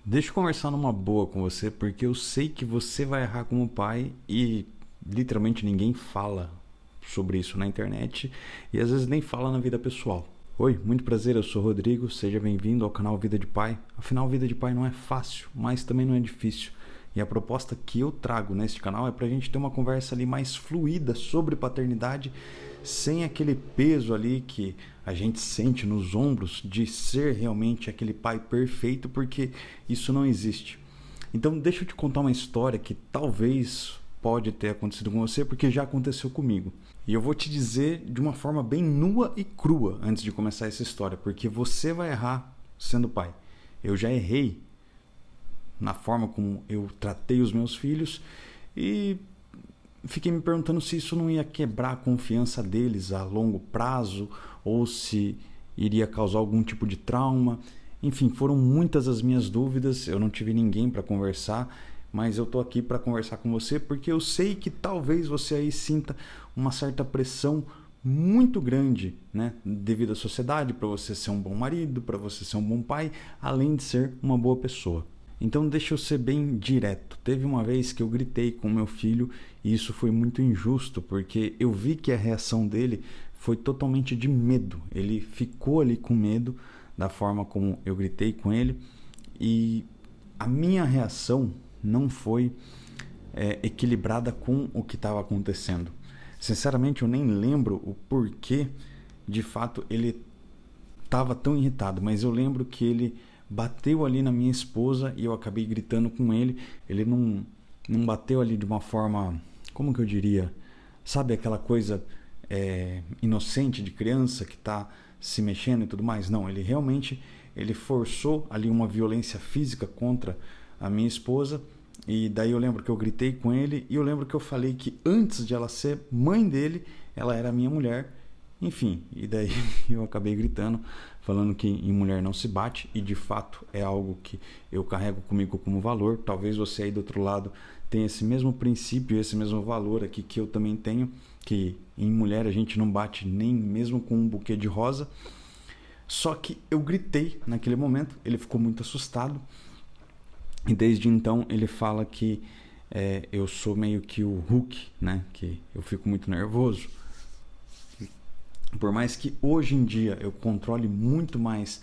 Deixa eu conversar numa boa com você, porque eu sei que você vai errar como pai e literalmente ninguém fala sobre isso na internet e às vezes nem fala na vida pessoal. Oi, muito prazer, eu sou o Rodrigo, seja bem-vindo ao canal Vida de Pai. Afinal, vida de pai não é fácil, mas também não é difícil. E a proposta que eu trago neste canal é pra gente ter uma conversa ali mais fluida sobre paternidade, sem aquele peso ali que a gente sente nos ombros de ser realmente aquele pai perfeito, porque isso não existe. Então deixa eu te contar uma história que talvez pode ter acontecido com você, porque já aconteceu comigo. E eu vou te dizer de uma forma bem nua e crua antes de começar essa história, porque você vai errar sendo pai. Eu já errei na forma como eu tratei os meus filhos e fiquei me perguntando se isso não ia quebrar a confiança deles a longo prazo ou se iria causar algum tipo de trauma. Enfim, foram muitas as minhas dúvidas, eu não tive ninguém para conversar, mas eu tô aqui para conversar com você porque eu sei que talvez você aí sinta uma certa pressão muito grande, né, devido à sociedade, para você ser um bom marido, para você ser um bom pai, além de ser uma boa pessoa. Então deixa eu ser bem direto. Teve uma vez que eu gritei com meu filho e isso foi muito injusto, porque eu vi que a reação dele foi totalmente de medo. Ele ficou ali com medo da forma como eu gritei com ele e a minha reação não foi equilibrada com o que estava acontecendo. Sinceramente, eu nem lembro o porquê de fato ele estava tão irritado, mas eu lembro que ele bateu ali na minha esposa e eu acabei gritando com ele. Ele não bateu ali de uma forma, como que eu diria? Sabe aquela coisa inocente de criança que está se mexendo e tudo mais? Não, ele realmente forçou ali uma violência física contra a minha esposa. E daí eu lembro que eu gritei com ele e eu lembro que eu falei que antes de ela ser mãe dele, ela era minha mulher. Enfim, e daí eu acabei gritando, falando que em mulher não se bate, e de fato é algo que eu carrego comigo como valor. Talvez você aí do outro lado tenha esse mesmo princípio, esse mesmo valor aqui que eu também tenho, que em mulher a gente não bate nem mesmo com um buquê de rosa. Só que eu gritei naquele momento, ele ficou muito assustado, e desde então ele fala que eu sou meio que o Hulk, né? Que eu fico muito nervoso. Por mais que hoje em dia eu controle muito mais,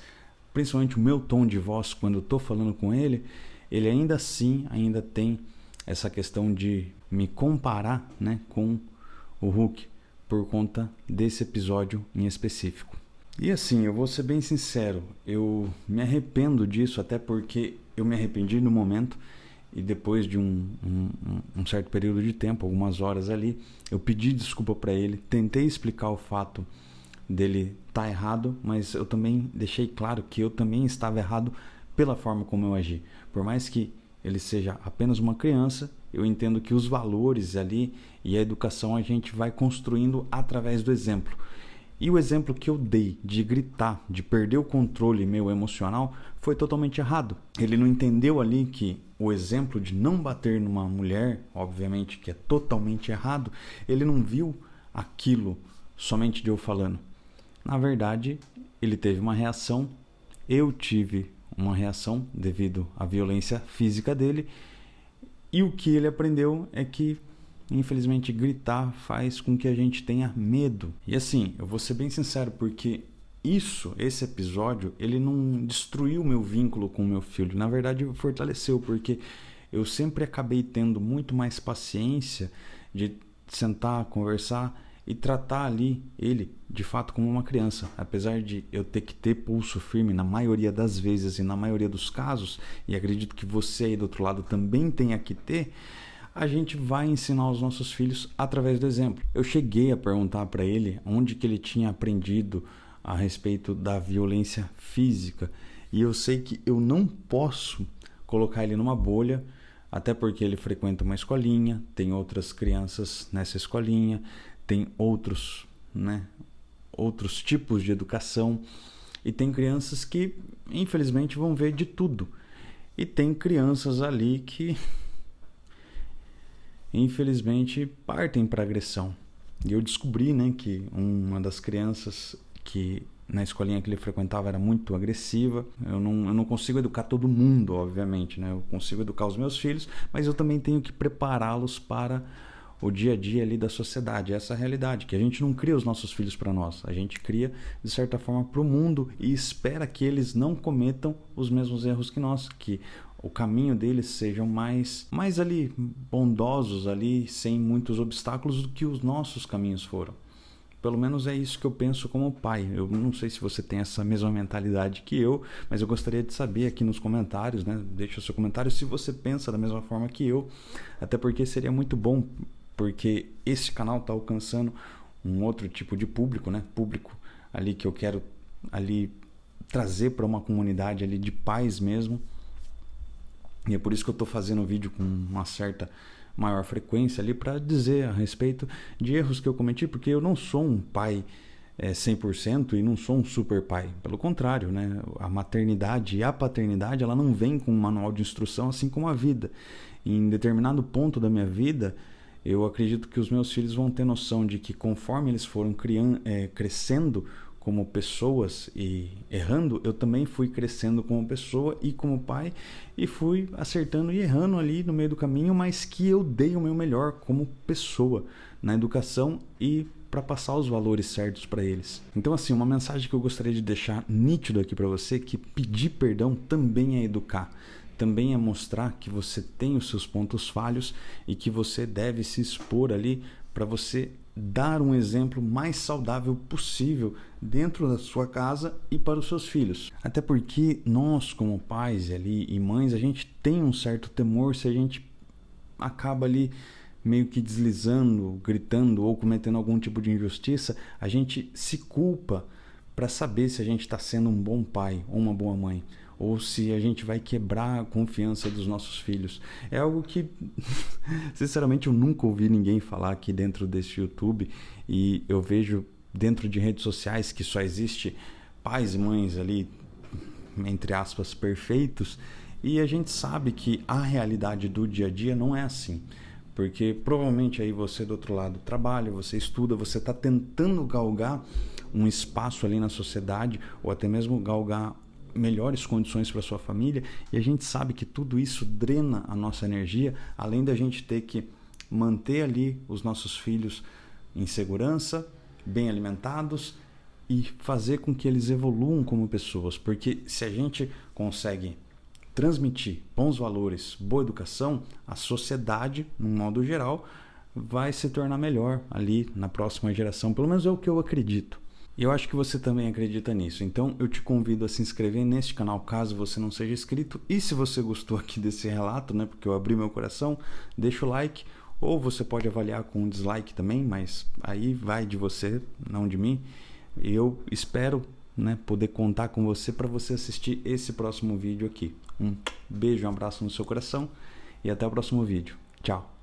principalmente o meu tom de voz quando eu estou falando com ele, ele ainda assim ainda tem essa questão de me comparar, né, com o Hulk por conta desse episódio em específico. E assim, eu vou ser bem sincero, eu me arrependo disso, até porque eu me arrependi no momento e depois de um certo período de tempo, algumas horas ali, eu pedi desculpa para ele, tentei explicar o fato dele estar errado, mas eu também deixei claro que eu também estava errado pela forma como eu agi. Por mais que ele seja apenas uma criança, eu entendo que os valores ali e a educação a gente vai construindo através do exemplo. E o exemplo que eu dei de gritar, de perder o controle meu emocional, foi totalmente errado. Ele não entendeu ali que o exemplo de não bater numa mulher, obviamente que é totalmente errado, ele não viu aquilo somente de eu falando. Na verdade, ele teve uma reação, eu tive uma reação devido à violência física dele, e o que ele aprendeu é que infelizmente gritar faz com que a gente tenha medo. E assim, eu vou ser bem sincero, porque esse episódio, ele não destruiu o meu vínculo com o meu filho. Na verdade, fortaleceu, porque eu sempre acabei tendo muito mais paciência de sentar, conversar e tratar ali ele, de fato, como uma criança. Apesar de eu ter que ter pulso firme na maioria das vezes e na maioria dos casos, e acredito que você aí do outro lado também tenha que ter, a gente vai ensinar os nossos filhos através do exemplo. Eu cheguei a perguntar para ele onde que ele tinha aprendido a respeito da violência física, e eu sei que eu não posso colocar ele numa bolha, até porque ele frequenta uma escolinha, tem outras crianças nessa escolinha, tem outros tipos de educação, e tem crianças que infelizmente vão ver de tudo, e tem crianças ali que infelizmente partem para agressão. E eu descobri, né, que uma das crianças que na escolinha que ele frequentava era muito agressiva. Eu não consigo educar todo mundo, obviamente, né? Eu consigo educar os meus filhos, mas eu também tenho que prepará-los para o dia a dia ali da sociedade. Essa é a realidade, que a gente não cria os nossos filhos para nós, a gente cria de certa forma para o mundo e espera que eles não cometam os mesmos erros que nós, que o caminho deles sejam mais ali bondosos ali, sem muitos obstáculos do que os nossos caminhos foram. Pelo menos é isso que eu penso como pai. Eu não sei se você tem essa mesma mentalidade que eu, mas eu gostaria de saber aqui nos comentários, né? Deixa o seu comentário se você pensa da mesma forma que eu, até porque seria muito bom, porque esse canal está alcançando um outro tipo de público, né? Público ali que eu quero ali trazer para uma comunidade ali de pais mesmo. E é por isso que eu estou fazendo o vídeo com uma certa maior frequência ali para dizer a respeito de erros que eu cometi, porque eu não sou um pai 100% e não sou um super pai. Pelo contrário, né? A maternidade e a paternidade ela não vem com um manual de instrução, assim como a vida. Em determinado ponto da minha vida, eu acredito que os meus filhos vão ter noção de que conforme eles foram crescendo como pessoas e errando, eu também fui crescendo como pessoa e como pai e fui acertando e errando ali no meio do caminho, mas que eu dei o meu melhor como pessoa na educação e para passar os valores certos para eles. Então assim, uma mensagem que eu gostaria de deixar nítido aqui para você, que pedir perdão também é educar, também é mostrar que você tem os seus pontos falhos e que você deve se expor ali para você dar um exemplo mais saudável possível dentro da sua casa e para os seus filhos. Até porque nós, como pais ali e mães, a gente tem um certo temor se a gente acaba ali meio que deslizando, gritando ou cometendo algum tipo de injustiça, a gente se culpa para saber se a gente está sendo um bom pai ou uma boa mãe, ou se a gente vai quebrar a confiança dos nossos filhos. É algo que, sinceramente, eu nunca ouvi ninguém falar aqui dentro desse YouTube, e eu vejo dentro de redes sociais que só existe pais e mães ali, entre aspas, perfeitos, e a gente sabe que a realidade do dia a dia não é assim. Porque provavelmente aí você do outro lado trabalha, você estuda, você está tentando galgar um espaço ali na sociedade, ou até mesmo galgar melhores condições para sua família, e a gente sabe que tudo isso drena a nossa energia, além da gente ter que manter ali os nossos filhos em segurança, bem alimentados e fazer com que eles evoluam como pessoas, porque se a gente consegue transmitir bons valores, boa educação, a sociedade, no modo geral, vai se tornar melhor ali na próxima geração, pelo menos é o que eu acredito. E eu acho que você também acredita nisso. Então eu te convido a se inscrever neste canal caso você não seja inscrito. E se você gostou aqui desse relato, né, porque eu abri meu coração, deixa o like. Ou você pode avaliar com um dislike também, mas aí vai de você, não de mim. E eu espero, né, poder contar com você para você assistir esse próximo vídeo aqui. Um beijo, um abraço no seu coração e até o próximo vídeo. Tchau!